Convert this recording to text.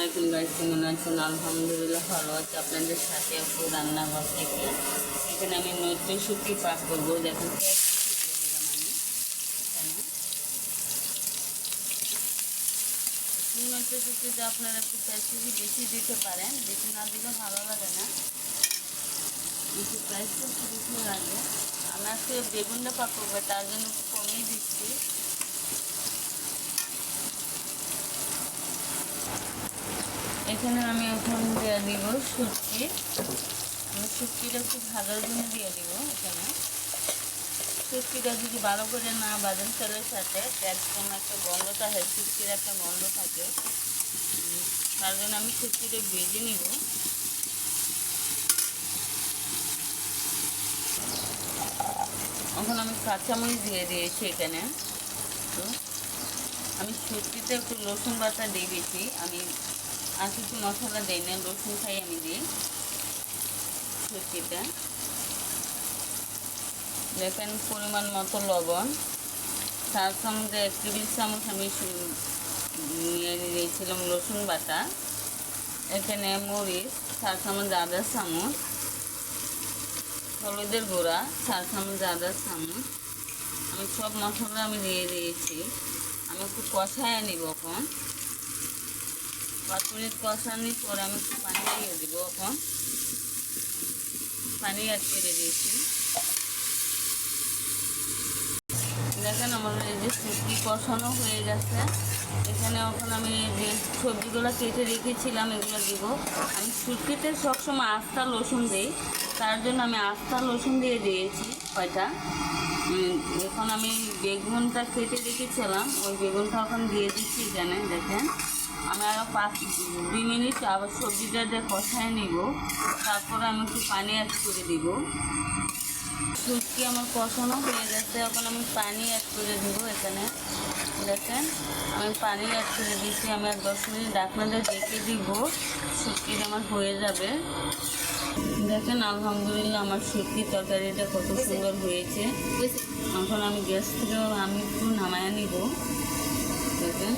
আলাইকুম গাইস, কেমন আছেন? আলহামদুলিল্লাহ ভালো আছে। আপনাদের সাথে একটু রান্নাঘর থেকে এখানে আমি নৈত্য শুটকি পাক করবো। দেখুন নৈত্য শুটকিতে আপনারা একটু পেঁয়াজ বেশি দিতে পারেন, বেশি না দিলে ভালো লাগে না। একটু পেঁয়াজটা একটু বেশি লাগে। আমি আজকে বেগুনটা পাক করবো, তার জন্য একটু কমিয়ে দিচ্ছি। এখানে আমি এখন দিয়ে দিব শুটকি। আমি শুটকিটা একটু ভাজার জন্য দিয়ে দিব। এখানে শুটকিটা যদি ভালো করে না বাদাম তেলের সাথে একদম একটা গন্ধ থাকে, শুটকির একটা গন্ধ থাকে, তার জন্য আমি শুটকিটা ভেজে নিব। এখন আমি কাঁচামরিচ দিয়ে দিয়েছি এখানে। তো আমি শুটকিতে একটু রসুন বাটা দিয়ে দিয়েছি। আমি আর কিছু মশলা দিই না, রসুন খাই আমি দিই শুটকিটা। দেখেন পরিমাণ মতো লবণ, 4 চামচ 1 টেবিল চামচ আমি নিয়ে দিয়েছিলাম রসুন বাটা। এখানে মরিচ 4 চামচ আদা চামচ, হলুদের গুঁড়া 4 চামচ আদা চামচ। আমি সব মশলা আমি দিয়ে দিয়েছি। আমি একটু কষায় নিব। এখন 5 মিনিট কষানোর পরে আমি একটু পানি দিয়ে দিব। এখন পানি অ্যাড করে দিয়েছি। দেখেন আমার এই যে শুটকি কষানো হয়ে গেছে। এখানে এখন আমি যে সবজিগুলো কেটে রেখেছিলাম এগুলো দিব। আমি শুটকিতে সবসময় আস্তা রসুন দিই, তার জন্য আমি আস্তা রসুন দিয়ে দিয়েছি কয়টা। এখন আমি বেগুনটা কেটে রেখেছিলাম, ওই বেগুনটা এখন দিয়ে দিচ্ছি এখানে। দেখেন আমি আরও 2 মিনিট আবার সবজিটা দিয়ে কষায় নিব, তারপরে আমি একটু পানি অ্যাড করে দিব। শুটকি আমার কষানো হয়ে গেছে, এখন আমি পানি অ্যাড করে দিব এখানে। দেখেন আমি পানি অ্যাড করে দিচ্ছি। আমি আর 10 মিনিট আপনাদের দেখে দিব, শুটকি আমার হয়ে যাবে। দেখেন আলহামদুলিল্লাহ আমার শুটকির তরকারিটা কত সুন্দর হয়েছে। এখন আমি গ্যাস থেকে আমি একটু নামায় নিব। দেখেন